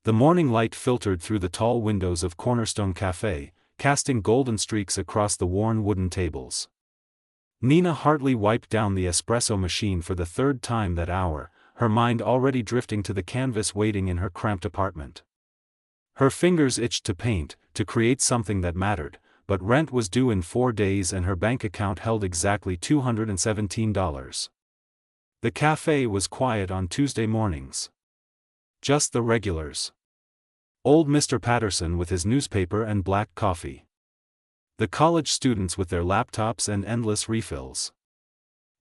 The morning light filtered through the tall windows of Cornerstone Cafe, casting golden streaks across the worn wooden tables. Nina Hartley wiped down the espresso machine for the third time that hour, her mind already drifting to the canvas waiting in her cramped apartment. Her fingers itched to paint, to create something that mattered, but rent was due in 4 days and her bank account held exactly $217. The cafe was quiet on Tuesday mornings. Just the regulars. Old Mr. Patterson with his newspaper and black coffee. The college students with their laptops and endless refills.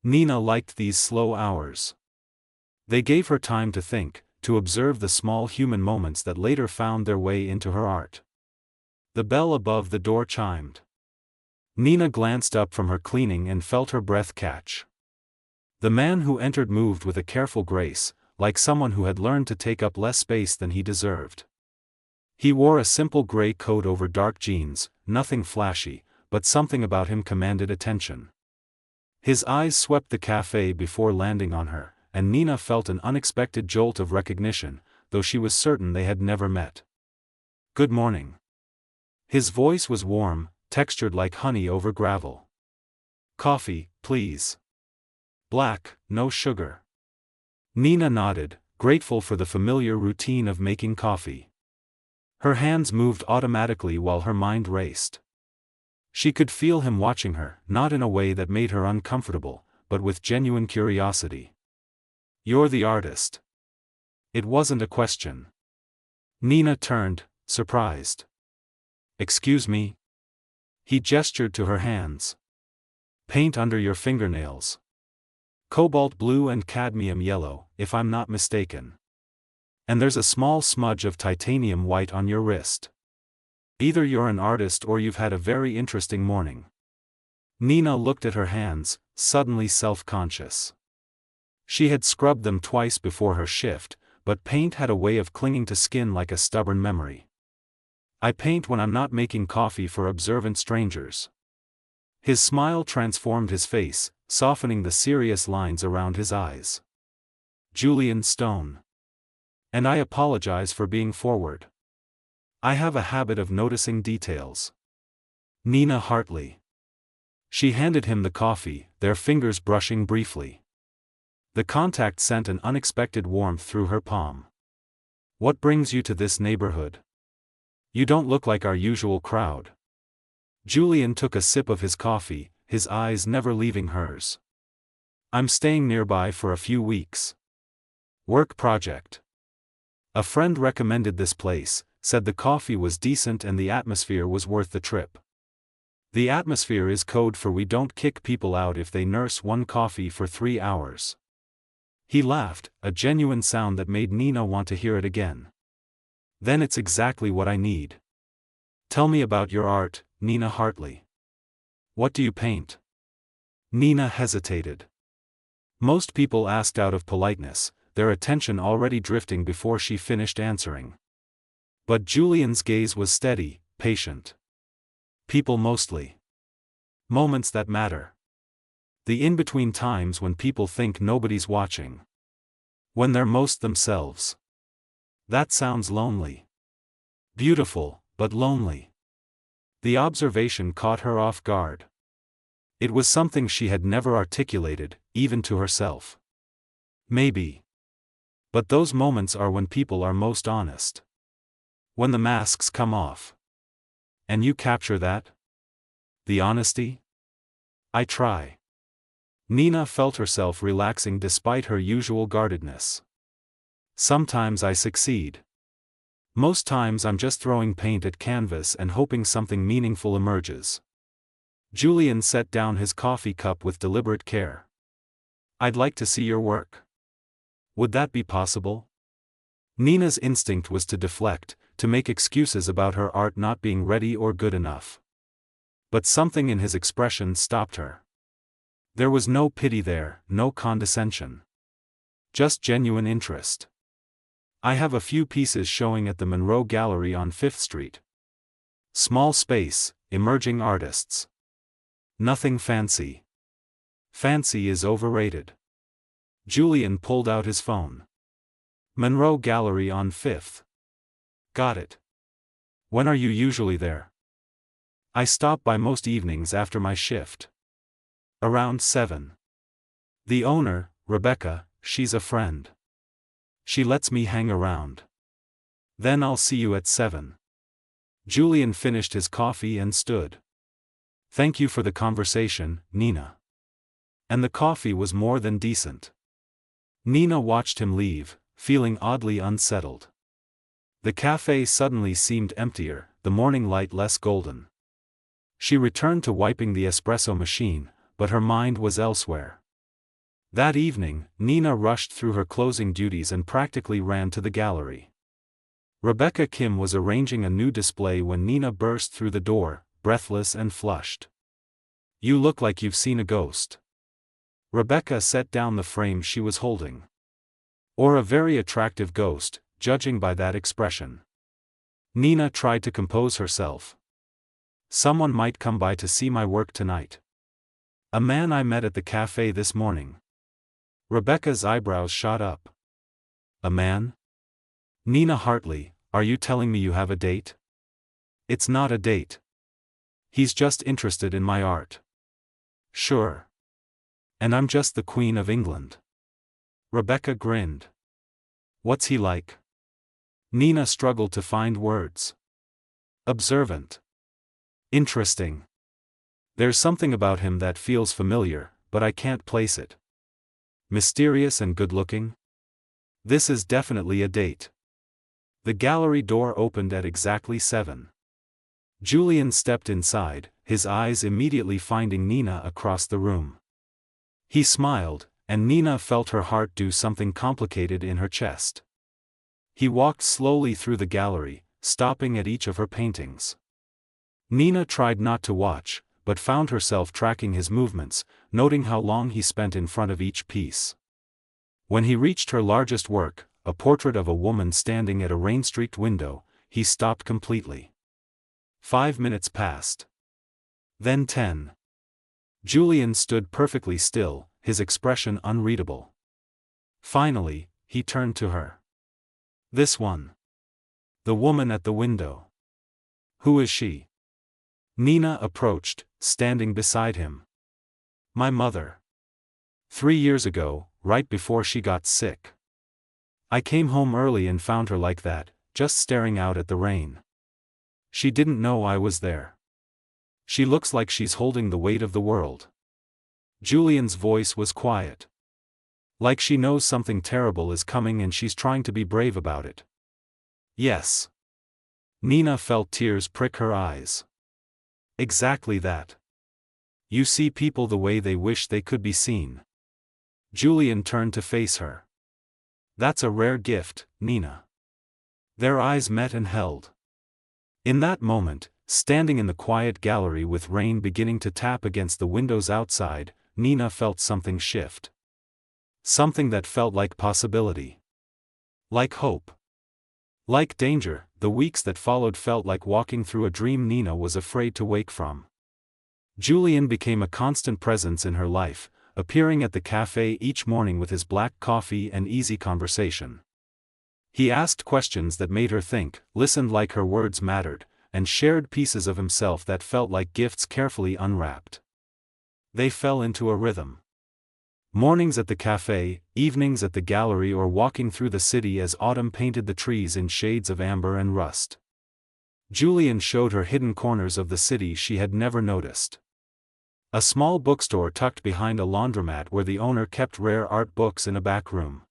Nina liked these slow hours. They gave her time to think, to observe the small human moments that later found their way into her art. The bell above the door chimed. Nina glanced up from her cleaning and felt her breath catch. The man who entered moved with a careful grace, like someone who had learned to take up less space than he deserved. He wore a simple gray coat over dark jeans, nothing flashy, but something about him commanded attention. His eyes swept the cafe before landing on her, and Nina felt an unexpected jolt of recognition, though she was certain they had never met. "Good morning." His voice was warm, textured like honey over gravel. "Coffee, please." "Black, no sugar." Nina nodded, grateful for the familiar routine of making coffee. Her hands moved automatically while her mind raced. She could feel him watching her, not in a way that made her uncomfortable, but with genuine curiosity. "You're the artist." It wasn't a question. Nina turned, surprised. "Excuse me?" He gestured to her hands. "Paint under your fingernails. Cobalt blue and cadmium yellow, if I'm not mistaken. And there's a small smudge of titanium white on your wrist. Either you're an artist or you've had a very interesting morning." Nina looked at her hands, suddenly self-conscious. She had scrubbed them twice before her shift, but paint had a way of clinging to skin like a stubborn memory. "I paint when I'm not making coffee for observant strangers." His smile transformed his face, softening the serious lines around his eyes. "Julian Stone. And I apologize for being forward. I have a habit of noticing details." Nina Hartley. She handed him the coffee, their fingers brushing briefly. The contact sent an unexpected warmth through her palm. "What brings you to this neighborhood? You don't look like our usual crowd." Julian took a sip of his coffee, his eyes never leaving hers. "I'm staying nearby for a few weeks. Work project. A friend recommended this place, said the coffee was decent and the atmosphere was worth the trip." The atmosphere is code for we don't kick people out if they nurse one coffee for 3 hours. He laughed, a genuine sound that made Nina want to hear it again. "Then it's exactly what I need. Tell me about your art, Nina Hartley. What do you paint?" Nina hesitated. Most people asked out of politeness, their attention already drifting before she finished answering. But Julian's gaze was steady, patient. "People mostly. Moments that matter. The in-between times when people think nobody's watching. When they're most themselves." "That sounds lonely." "Beautiful, but lonely." The observation caught her off guard. It was something she had never articulated, even to herself. "Maybe. But those moments are when people are most honest. When the masks come off. And you capture that? The honesty?" "I try." Nina felt herself relaxing despite her usual guardedness. "Sometimes I succeed. Most times I'm just throwing paint at canvas and hoping something meaningful emerges." Julian set down his coffee cup with deliberate care. "I'd like to see your work. Would that be possible?" Nina's instinct was to deflect, to make excuses about her art not being ready or good enough. But something in his expression stopped her. There was no pity there, no condescension. Just genuine interest. "I have a few pieces showing at the Monroe Gallery on 5th Street. Small space, emerging artists. Nothing fancy." "Fancy is overrated." Julian pulled out his phone. "Monroe Gallery on 5th. Got it. When are you usually there? I stop by most evenings after my shift. Around 7. The owner, Rebecca, she's a friend. She lets me hang around. Then I'll see you at 7. Julian finished his coffee and stood. Thank you for the conversation, Nina. And the coffee was more than decent. Nina watched him leave, feeling oddly unsettled. The cafe suddenly seemed emptier, the morning light less golden. She returned to wiping the espresso machine, but her mind was elsewhere. That evening, Nina rushed through her closing duties and practically ran to the gallery. Rebecca Kim was arranging a new display when Nina burst through the door, breathless and flushed. You look like you've seen a ghost. Rebecca set down the frame she was holding. Or a very attractive ghost, judging by that expression. Nina tried to compose herself. Someone might come by to see my work tonight. A man I met at the cafe this morning. Rebecca's eyebrows shot up. A man? Nina Hartley, are you telling me you have a date? It's not a date. He's just interested in my art. Sure. And I'm just the Queen of England. Rebecca grinned. What's he like? Nina struggled to find words. Observant. Interesting. There's something about him that feels familiar, but I can't place it. Mysterious and good-looking? This is definitely a date. The gallery door opened at exactly 7. Julian stepped inside, his eyes immediately finding Nina across the room. He smiled, and Nina felt her heart do something complicated in her chest. He walked slowly through the gallery, stopping at each of her paintings. Nina tried not to watch, but found herself tracking his movements, noting how long he spent in front of each piece. When he reached her largest work, a portrait of a woman standing at a rain-streaked window, he stopped completely. 5 minutes passed. Then 10. Julian stood perfectly still, his expression unreadable. Finally, he turned to her. This one. The woman at the window. Who is she? Nina approached, standing beside him. My mother. 3 years ago, right before she got sick. I came home early and found her like that, just staring out at the rain. She didn't know I was there. She looks like she's holding the weight of the world. Julian's voice was quiet. Like she knows something terrible is coming and she's trying to be brave about it. Yes. Nina felt tears prick her eyes. Exactly that. You see people the way they wish they could be seen. Julian turned to face her. That's a rare gift, Nina. Their eyes met and held. In that moment, standing in the quiet gallery with rain beginning to tap against the windows outside, Nina felt something shift. Something that felt like possibility. Like hope. Like danger. The weeks that followed felt like walking through a dream Nina was afraid to wake from. Julian became a constant presence in her life, appearing at the cafe each morning with his black coffee and easy conversation. He asked questions that made her think, listened like her words mattered, and shared pieces of himself that felt like gifts carefully unwrapped. They fell into a rhythm. Mornings at the cafe, evenings at the gallery, or walking through the city as autumn painted the trees in shades of amber and rust. Julian showed her hidden corners of the city she had never noticed. A small bookstore tucked behind a laundromat where the owner kept rare art books in a back room.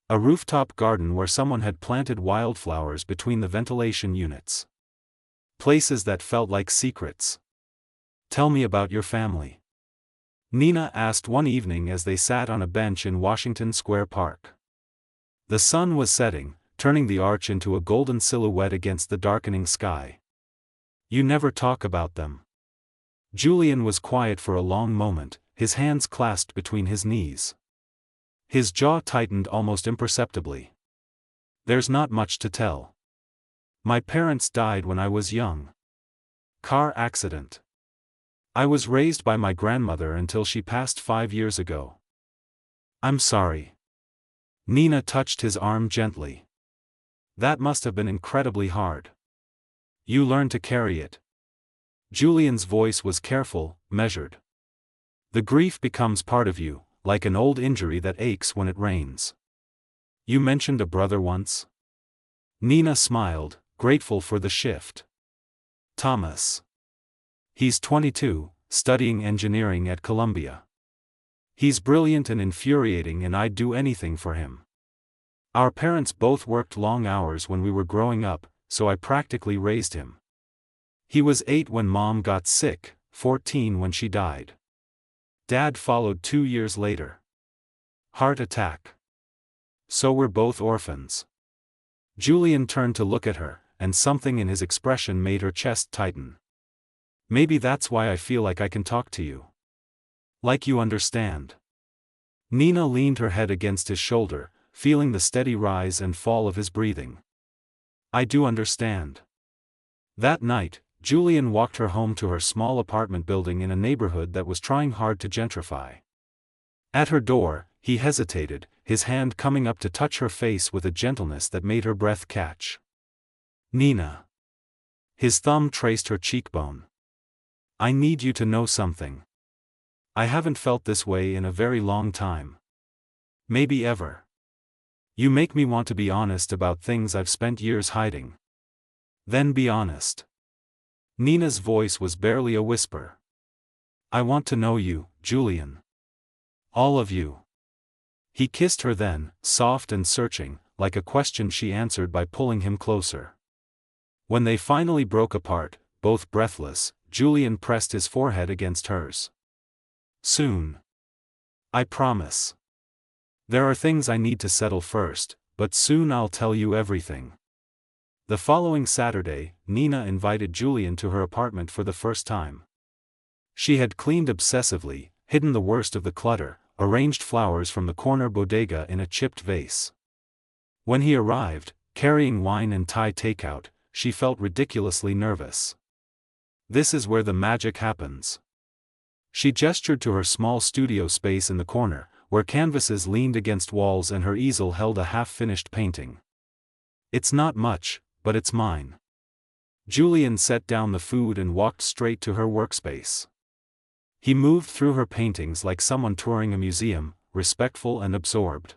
A rooftop garden where someone had planted wildflowers between the ventilation units. Places that felt like secrets. Tell me about your family. Nina asked one evening as they sat on a bench in Washington Square Park. The sun was setting, turning the arch into a golden silhouette against the darkening sky. You never talk about them. Julian was quiet for a long moment, his hands clasped between his knees. His jaw tightened almost imperceptibly. There's not much to tell. My parents died when I was young. Car accident. I was raised by my grandmother until she passed 5 years ago. I'm sorry. Nina touched his arm gently. That must have been incredibly hard. You learned to carry it. Julian's voice was careful, measured. The grief becomes part of you, like an old injury that aches when it rains. You mentioned a brother once? Nina smiled, grateful for the shift. Thomas. He's 22, studying engineering at Columbia. He's brilliant and infuriating, and I'd do anything for him. Our parents both worked long hours when we were growing up, so I practically raised him. He was 8 when Mom got sick, 14 when she died. Dad followed 2 years later. Heart attack. So we're both orphans. Julian turned to look at her, and something in his expression made her chest tighten. Maybe that's why I feel like I can talk to you. Like you understand. Nina leaned her head against his shoulder, feeling the steady rise and fall of his breathing. I do understand. That night, Julian walked her home to her small apartment building in a neighborhood that was trying hard to gentrify. At her door, he hesitated, his hand coming up to touch her face with a gentleness that made her breath catch. Nina. His thumb traced her cheekbone. I need you to know something. I haven't felt this way in a very long time. Maybe ever. You make me want to be honest about things I've spent years hiding. Then be honest. Nina's voice was barely a whisper. I want to know you, Julian. All of you. He kissed her then, soft and searching, like a question she answered by pulling him closer. When they finally broke apart, both breathless, Julian pressed his forehead against hers. Soon. I promise. There are things I need to settle first, but soon I'll tell you everything. The following Saturday, Nina invited Julian to her apartment for the first time. She had cleaned obsessively, hidden the worst of the clutter, arranged flowers from the corner bodega in a chipped vase. When he arrived, carrying wine and Thai takeout, she felt ridiculously nervous. This is where the magic happens. She gestured to her small studio space in the corner, where canvases leaned against walls and her easel held a half-finished painting. It's not much, but it's mine. Julian set down the food and walked straight to her workspace. He moved through her paintings like someone touring a museum, respectful and absorbed.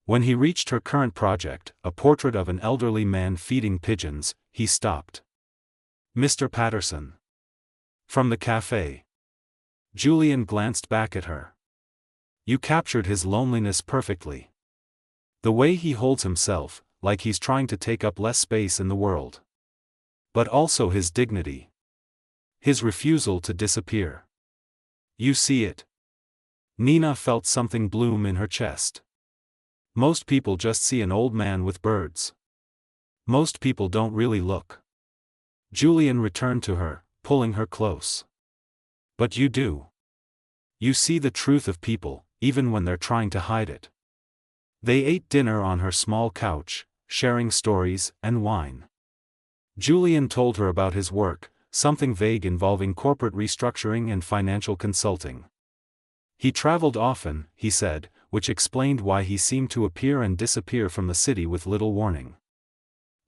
When he reached her current project, a portrait of an elderly man feeding pigeons, he stopped. Mr. Patterson. From the cafe. Julian glanced back at her. You captured his loneliness perfectly. The way he holds himself, like he's trying to take up less space in the world. But also his dignity. His refusal to disappear. You see it. Nina felt something bloom in her chest. Most people just see an old man with birds. Most people don't really look. Julian returned to her, pulling her close. But you do. You see the truth of people, even when they're trying to hide it. They ate dinner on her small couch, sharing stories and wine. Julian told her about his work, something vague involving corporate restructuring and financial consulting. He traveled often, he said, which explained why he seemed to appear and disappear from the city with little warning.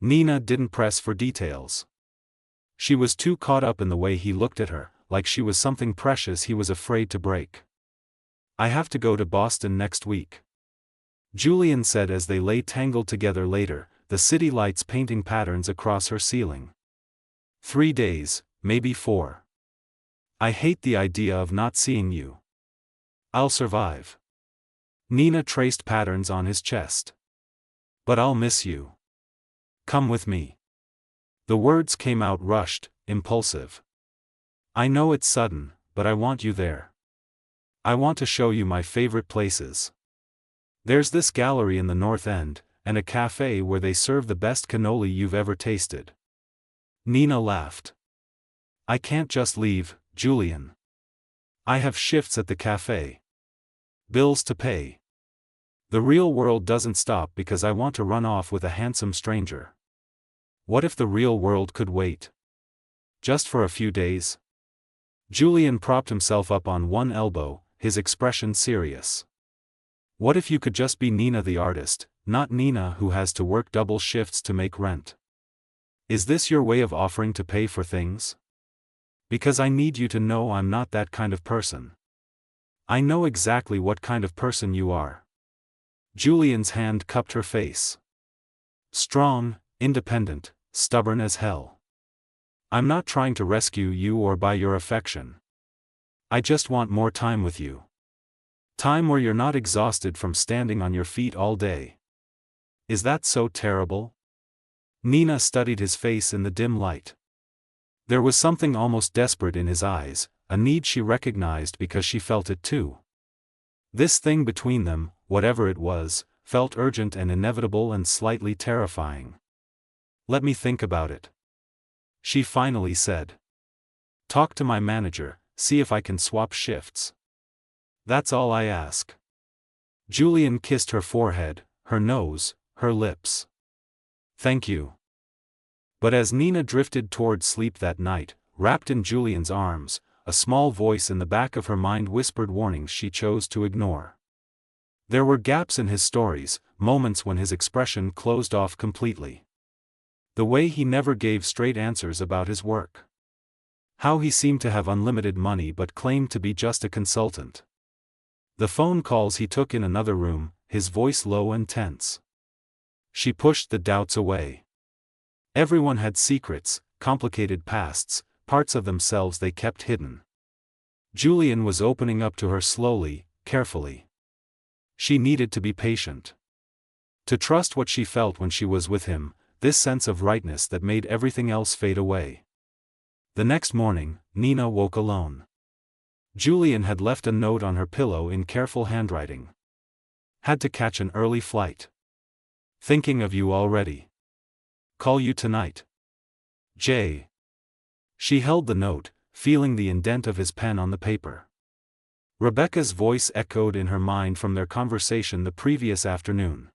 Nina didn't press for details. She was too caught up in the way he looked at her, like she was something precious he was afraid to break. I have to go to Boston next week. Julian said as they lay tangled together later, the city lights painting patterns across her ceiling. 3 days, maybe 4. I hate the idea of not seeing you. I'll survive. Nina traced patterns on his chest. But I'll miss you. Come with me. The words came out rushed, impulsive. I know it's sudden, but I want you there. I want to show you my favorite places. There's this gallery in the North End, and a cafe where they serve the best cannoli you've ever tasted. Nina laughed. I can't just leave, Julian. I have shifts at the cafe. Bills to pay. The real world doesn't stop because I want to run off with a handsome stranger. What if the real world could wait? Just for a few days? Julian propped himself up on one elbow, his expression serious. What if you could just be Nina the artist, not Nina who has to work double shifts to make rent. Is this your way of offering to pay for things? Because I need you to know I'm not that kind of person. I know exactly what kind of person you are. Julian's hand cupped her face. Strong, independent, stubborn as hell. I'm not trying to rescue you or buy your affection. I just want more time with you. Time where you're not exhausted from standing on your feet all day. Is that so terrible? Nina studied his face in the dim light. There was something almost desperate in his eyes, a need she recognized because she felt it too. This thing between them, whatever it was, felt urgent and inevitable and slightly terrifying. Let me think about it. She finally said. Talk to my manager, see if I can swap shifts. That's all I ask. Julian kissed her forehead, her nose, her lips. Thank you. But as Nina drifted toward sleep that night, wrapped in Julian's arms, a small voice in the back of her mind whispered warnings she chose to ignore. There were gaps in his stories, moments when his expression closed off completely. The way he never gave straight answers about his work. How he seemed to have unlimited money but claimed to be just a consultant. The phone calls he took in another room, his voice low and tense. She pushed the doubts away. Everyone had secrets, complicated pasts, parts of themselves they kept hidden. Julian was opening up to her slowly, carefully. She needed to be patient. To trust what she felt when she was with him, this sense of rightness that made everything else fade away. The next morning, Nina woke alone. Julian had left a note on her pillow in careful handwriting. Had to catch an early flight. Thinking of you already. Call you tonight. J. She held the note, feeling the indent of his pen on the paper. Rebecca's voice echoed in her mind from their conversation the previous afternoon.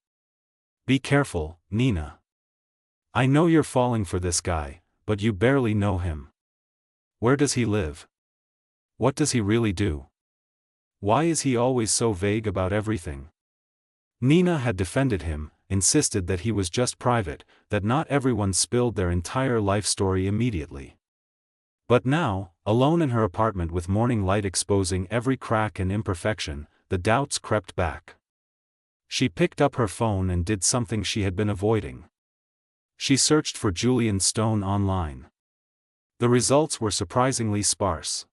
Be careful, Nina. I know you're falling for this guy, but you barely know him. Where does he live? What does he really do? Why is he always so vague about everything? Nina had defended him, insisted that he was just private, that not everyone spilled their entire life story immediately. But now, alone in her apartment with morning light exposing every crack and imperfection, the doubts crept back. She picked up her phone and did something she had been avoiding. She searched for Julian Stone online. The results were surprisingly sparse.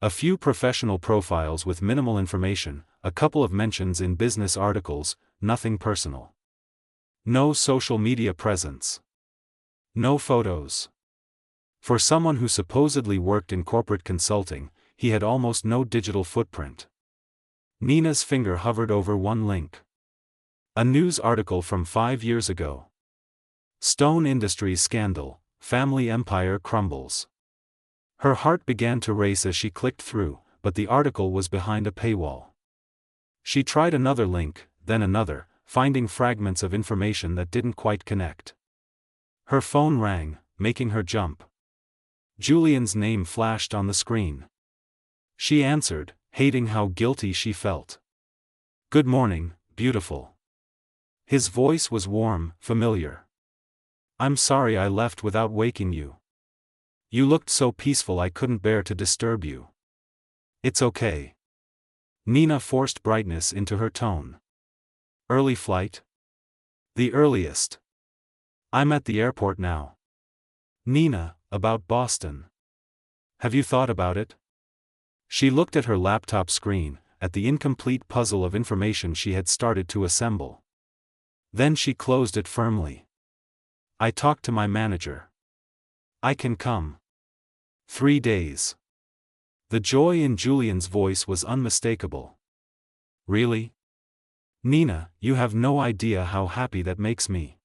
A few professional profiles with minimal information, a couple of mentions in business articles, nothing personal. No social media presence. No photos. For someone who supposedly worked in corporate consulting, he had almost no digital footprint. Nina's finger hovered over one link. A news article from 5 years ago. Stone Industries scandal, family empire crumbles. Her heart began to race as she clicked through, but the article was behind a paywall. She tried another link, then another, finding fragments of information that didn't quite connect. Her phone rang, making her jump. Julian's name flashed on the screen. She answered, hating how guilty she felt. Good morning, beautiful. His voice was warm, familiar. I'm sorry I left without waking you. You looked so peaceful I couldn't bear to disturb you. It's okay. Nina forced brightness into her tone. Early flight? The earliest. I'm at the airport now. Nina, about Boston. Have you thought about it? She looked at her laptop screen, at the incomplete puzzle of information she had started to assemble. Then she closed it firmly. I talked to my manager. I can come. 3 days. The joy in Julian's voice was unmistakable. Really? Nina, you have no idea how happy that makes me.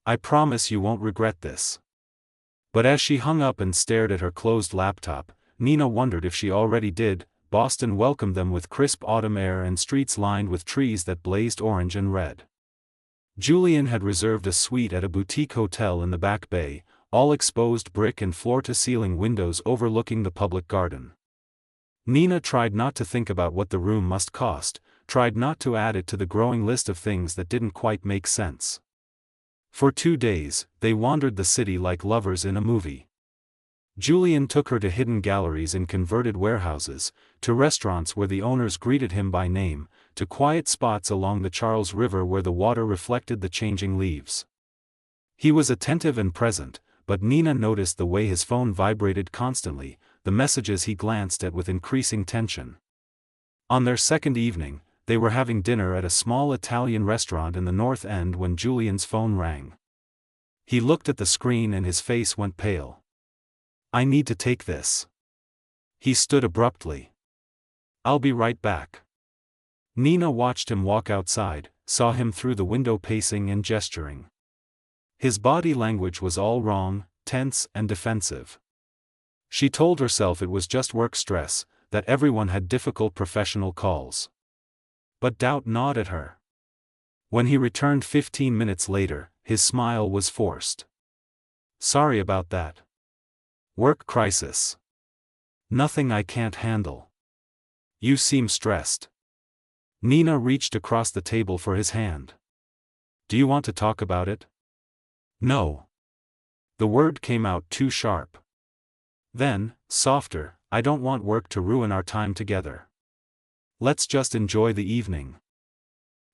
I promise you won't regret this. But as she hung up and stared at her closed laptop, Nina wondered if she already did. Boston welcomed them with crisp autumn air and streets lined with trees that blazed orange and red. Julian had reserved a suite at a boutique hotel in the Back Bay, all exposed brick and floor-to-ceiling windows overlooking the public garden. Nina tried not to think about what the room must cost, tried not to add it to the growing list of things that didn't quite make sense. For 2 days, they wandered the city like lovers in a movie. Julian took her to hidden galleries in converted warehouses, to restaurants where the owners greeted him by name, to quiet spots along the Charles River where the water reflected the changing leaves. He was attentive and present, but Nina noticed the way his phone vibrated constantly, the messages he glanced at with increasing tension. On their second evening, they were having dinner at a small Italian restaurant in the North End when Julian's phone rang. He looked at the screen and his face went pale. "I need to take this." He stood abruptly. "I'll be right back." Nina watched him walk outside, saw him through the window pacing and gesturing. His body language was all wrong, tense and defensive. She told herself it was just work stress, that everyone had difficult professional calls. But doubt gnawed at her. When he returned 15 minutes later, his smile was forced. "Sorry about that. Work crisis. Nothing I can't handle. You seem stressed." Nina reached across the table for his hand. "Do you want to talk about it?" "No." The word came out too sharp. Then, softer, "I don't want work to ruin our time together. Let's just enjoy the evening."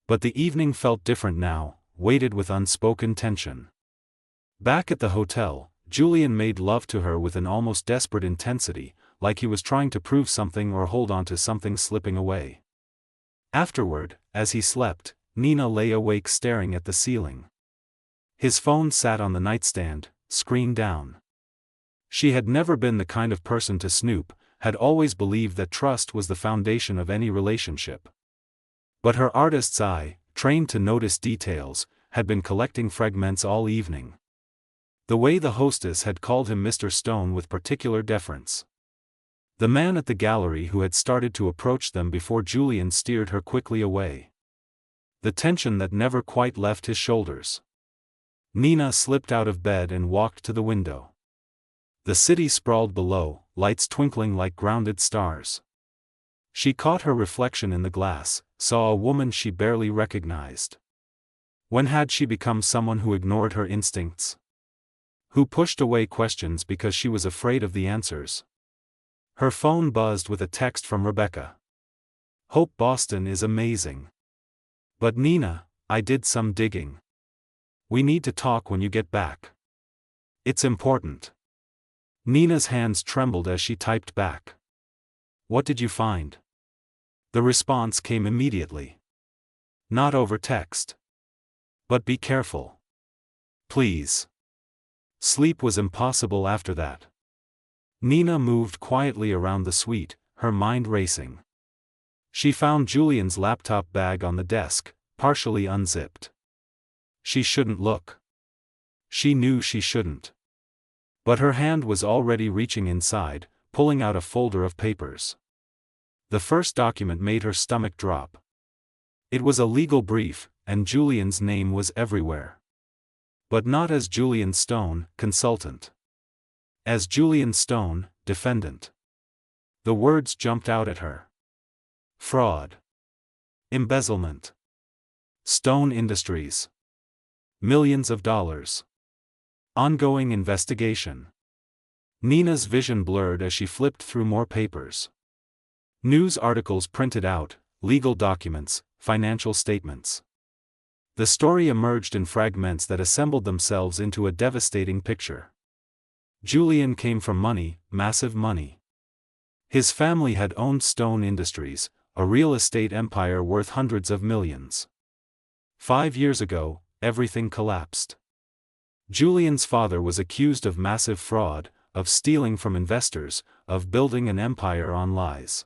But the evening felt different now, weighted with unspoken tension. Back at the hotel, Julian made love to her with an almost desperate intensity, like he was trying to prove something or hold on to something slipping away. Afterward, as he slept, Nina lay awake staring at the ceiling. His phone sat on the nightstand, screen down. She had never been the kind of person to snoop, had always believed that trust was the foundation of any relationship. But her artist's eye, trained to notice details, had been collecting fragments all evening. The way the hostess had called him Mr. Stone with particular deference. The man at the gallery who had started to approach them before Julian steered her quickly away. The tension that never quite left his shoulders. Nina slipped out of bed and walked to the window. The city sprawled below, lights twinkling like grounded stars. She caught her reflection in the glass, saw a woman she barely recognized. When had she become someone who ignored her instincts? Who pushed away questions because she was afraid of the answers? Her phone buzzed with a text from Rebecca. "Hope Boston is amazing. But Nina, I did some digging. We need to talk when you get back. It's important." Nina's hands trembled as she typed back. "What did you find?" The response came immediately. "Not over text. But be careful. Please." Sleep was impossible after that. Nina moved quietly around the suite, her mind racing. She found Julian's laptop bag on the desk, partially unzipped. She shouldn't look. She knew she shouldn't. But her hand was already reaching inside, pulling out a folder of papers. The first document made her stomach drop. It was a legal brief, and Julian's name was everywhere. But not as Julian Stone, consultant. As Julian Stone, defendant. The words jumped out at her. Fraud. Embezzlement. Stone Industries. Millions of dollars. Ongoing investigation. Nina's vision blurred as she flipped through more papers. News articles printed out, legal documents, financial statements. The story emerged in fragments that assembled themselves into a devastating picture. Julian came from money, massive money. His family had owned Stone Industries, a real estate empire worth hundreds of millions. 5 years ago, everything collapsed. Julian's father was accused of massive fraud, of stealing from investors, of building an empire on lies.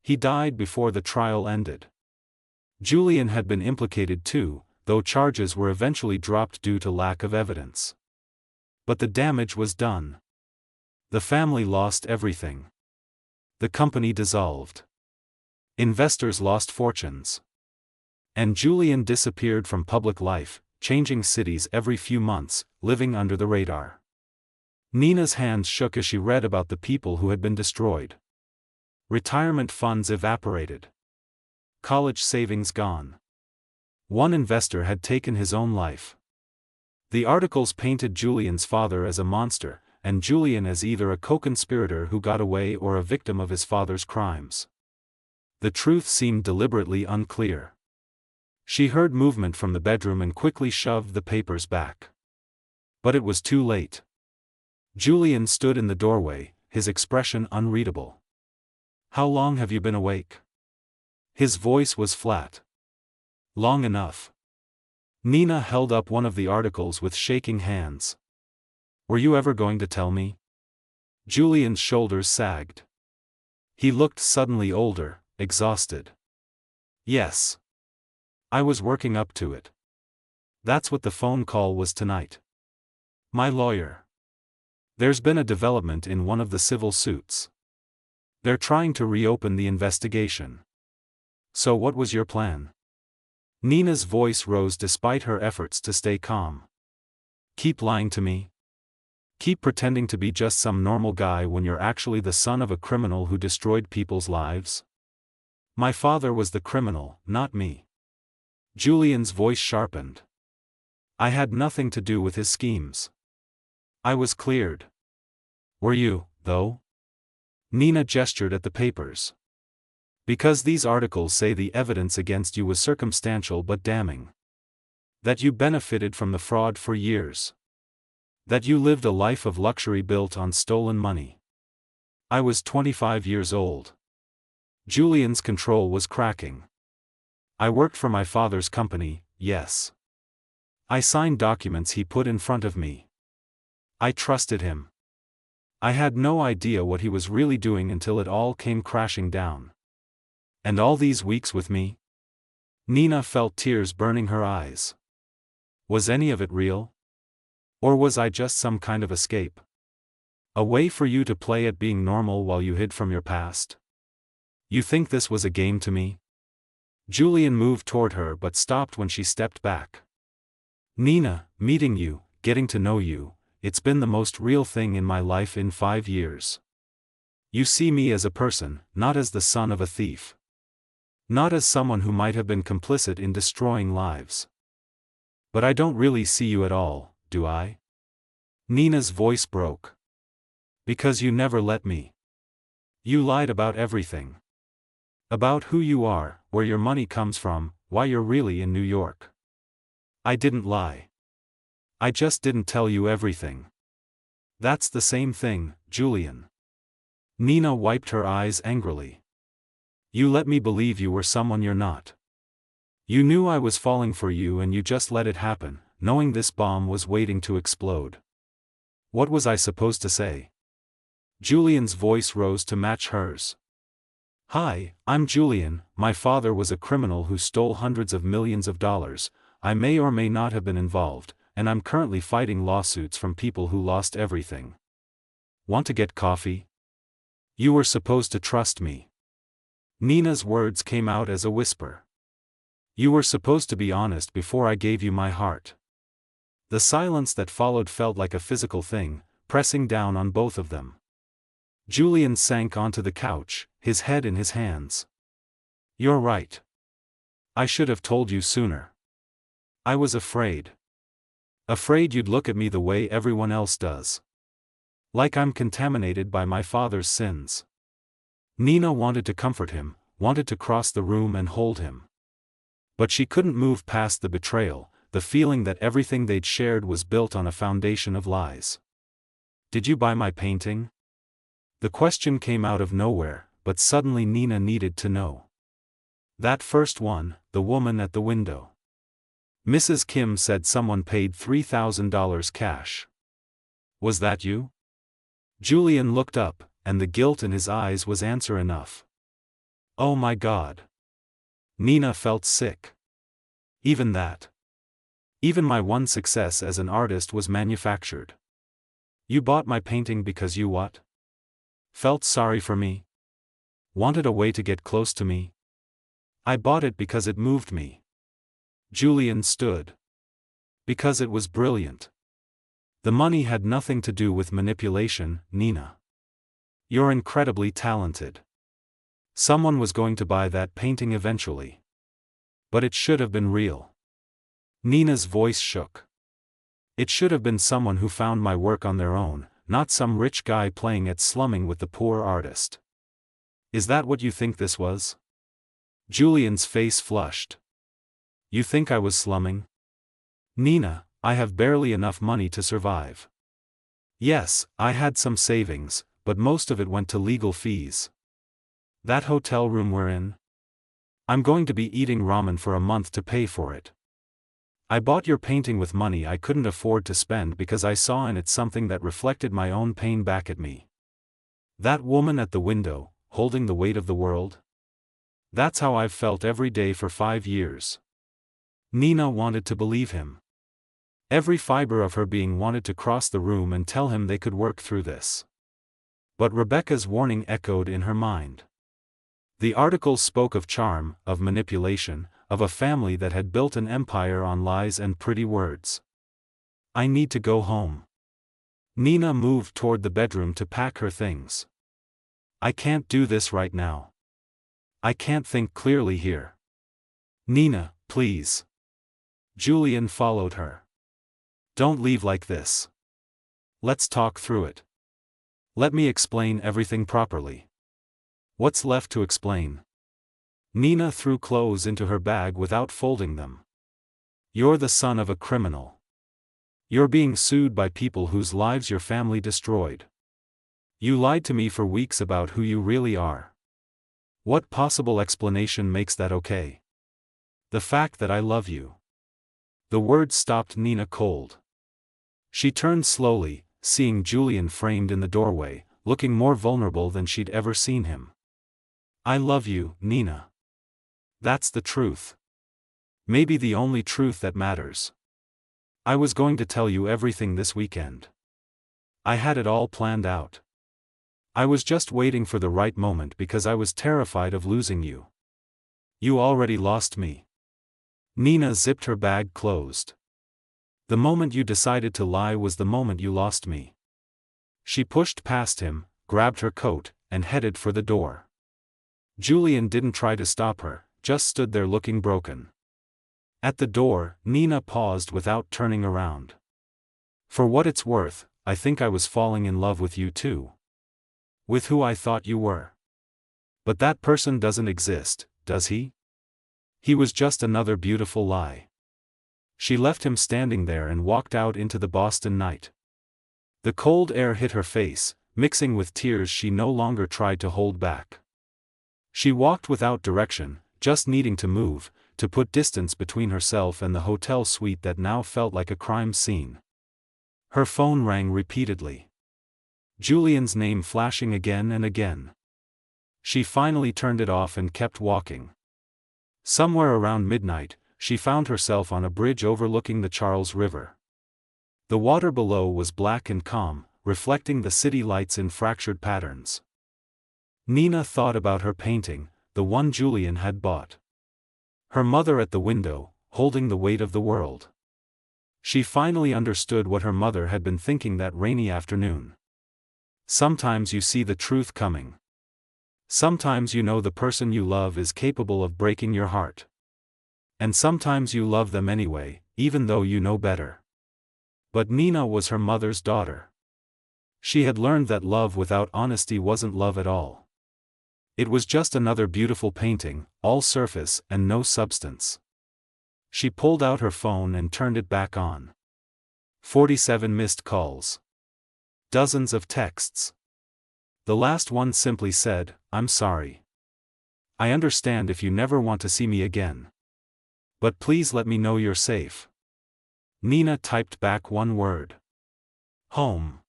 He died before the trial ended. Julian had been implicated too, though charges were eventually dropped due to lack of evidence. But the damage was done. The family lost everything. The company dissolved. Investors lost fortunes. And Julian disappeared from public life, changing cities every few months, living under the radar. Nina's hands shook as she read about the people who had been destroyed. Retirement funds evaporated. College savings gone. One investor had taken his own life. The articles painted Julian's father as a monster, and Julian as either a co-conspirator who got away or a victim of his father's crimes. The truth seemed deliberately unclear. She heard movement from the bedroom and quickly shoved the papers back. But it was too late. Julian stood in the doorway, his expression unreadable. "How long have you been awake?" His voice was flat. "Long enough." Nina held up one of the articles with shaking hands. "Were you ever going to tell me?" Julian's shoulders sagged. He looked suddenly older, exhausted. "Yes. I was working up to it. That's what the phone call was tonight. My lawyer. There's been a development in one of the civil suits. They're trying to reopen the investigation. So what was your plan?" Nina's voice rose despite her efforts to stay calm. "Keep lying to me? Keep pretending to be just some normal guy when you're actually the son of a criminal who destroyed people's lives?" "My father was the criminal, not me." Julian's voice sharpened. "I had nothing to do with his schemes. I was cleared." "Were you, though?" Nina gestured at the papers. "Because these articles say the evidence against you was circumstantial but damning. That you benefited from the fraud for years. That you lived a life of luxury built on stolen money. I was 25 years old." Julian's control was cracking. "I worked for my father's company, yes. I signed documents he put in front of me. I trusted him. I had no idea what he was really doing until it all came crashing down. And all these weeks with me?" Nina felt tears burning her eyes. "Was any of it real? Or was I just some kind of escape? A way for you to play at being normal while you hid from your past? You think this was a game to me?" Julian moved toward her but stopped when she stepped back. "Nina, meeting you, getting to know you, it's been the most real thing in my life in 5 years. You see me as a person, not as the son of a thief. Not as someone who might have been complicit in destroying lives. But I don't really see you at all, do I?" Nina's voice broke. "Because you never let me. You lied about everything. About who you are, where your money comes from, why you're really in New York. I didn't lie. I just didn't tell you everything. That's the same thing, Julian." Nina wiped her eyes angrily. "You let me believe you were someone you're not. You knew I was falling for you and you just let it happen, knowing this bomb was waiting to explode. What was I supposed to say?" Julian's voice rose to match hers. "Hi, I'm Julian. My father was a criminal who stole hundreds of millions of dollars. I may or may not have been involved, and I'm currently fighting lawsuits from people who lost everything. Want to get coffee? You were supposed to trust me." Nina's words came out as a whisper. "You were supposed to be honest before I gave you my heart." The silence that followed felt like a physical thing, pressing down on both of them. Julian sank onto the couch, his head in his hands. "You're right. I should have told you sooner. I was afraid. Afraid you'd look at me the way everyone else does. Like I'm contaminated by my father's sins." Nina wanted to comfort him, wanted to cross the room and hold him. But she couldn't move past the betrayal, the feeling that everything they'd shared was built on a foundation of lies. "Did you buy my painting?" The question came out of nowhere, but suddenly Nina needed to know. "That first one, the woman at the window. Mrs. Kim said someone paid $3,000 cash. Was that you?" Julian looked up, and the guilt in his eyes was answer enough. "Oh my God." Nina felt sick. "Even that? Even my one success as an artist was manufactured. You bought my painting because you what? Felt sorry for me? Wanted a way to get close to me? I bought it because it moved me." Julian stood. "Because it was brilliant. The money had nothing to do with manipulation, Nina. You're incredibly talented. Someone was going to buy that painting eventually. But it should have been real. Nina's voice shook. It should have been someone who found my work on their own, not some rich guy playing at slumming with the poor artist. Is that what you think this was? Julian's face flushed. You think I was slumming? Nina, I have barely enough money to survive. Yes, I had some savings, but most of it went to legal fees. That hotel room we're in? I'm going to be eating ramen for a month to pay for it. I bought your painting with money I couldn't afford to spend because I saw in it something that reflected my own pain back at me. That woman at the window, holding the weight of the world? That's how I've felt every day for 5 years. Nina wanted to believe him. Every fiber of her being wanted to cross the room and tell him they could work through this. But Rebecca's warning echoed in her mind. The articles spoke of charm, of manipulation, of a family that had built an empire on lies and pretty words. I need to go home. Nina moved toward the bedroom to pack her things. I can't do this right now. I can't think clearly here. Nina, please. Julian followed her. Don't leave like this. Let's talk through it. Let me explain everything properly. What's left to explain? Nina threw clothes into her bag without folding them. You're the son of a criminal. You're being sued by people whose lives your family destroyed. You lied to me for weeks about who you really are. What possible explanation makes that okay? The fact that I love you. The words stopped Nina cold. She turned slowly, seeing Julian framed in the doorway, looking more vulnerable than she'd ever seen him. I love you, Nina. That's the truth. Maybe the only truth that matters. I was going to tell you everything this weekend. I had it all planned out. I was just waiting for the right moment because I was terrified of losing you. You already lost me. Nina zipped her bag closed. The moment you decided to lie was the moment you lost me. She pushed past him, grabbed her coat, and headed for the door. Julian didn't try to stop her, just stood there looking broken. At the door, Nina paused without turning around. For what it's worth, I think I was falling in love with you too. With who I thought you were. But that person doesn't exist, does he? He was just another beautiful lie. She left him standing there and walked out into the Boston night. The cold air hit her face, mixing with tears she no longer tried to hold back. She walked without direction, just needing to move, to put distance between herself and the hotel suite that now felt like a crime scene. Her phone rang repeatedly. Julian's name flashing again and again. She finally turned it off and kept walking. Somewhere around midnight, she found herself on a bridge overlooking the Charles River. The water below was black and calm, reflecting the city lights in fractured patterns. Nina thought about her painting, the one Julian had bought. Her mother at the window, holding the weight of the world. She finally understood what her mother had been thinking that rainy afternoon. Sometimes you see the truth coming. Sometimes you know the person you love is capable of breaking your heart. And sometimes you love them anyway, even though you know better. But Nina was her mother's daughter. She had learned that love without honesty wasn't love at all. It was just another beautiful painting, all surface and no substance. She pulled out her phone and turned it back on. 47 missed calls. Dozens of texts. The last one simply said, "I'm sorry. I understand if you never want to see me again. But please let me know you're safe." Nina typed back one word. Home.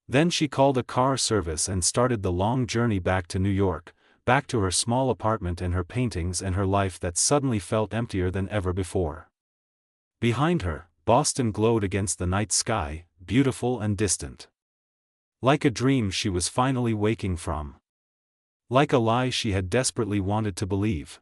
Then she called a car service and started the long journey back to New York, back to her small apartment and her paintings and her life that suddenly felt emptier than ever before. Behind her, Boston glowed against the night sky, beautiful and distant. Like a dream she was finally waking from. Like a lie she had desperately wanted to believe.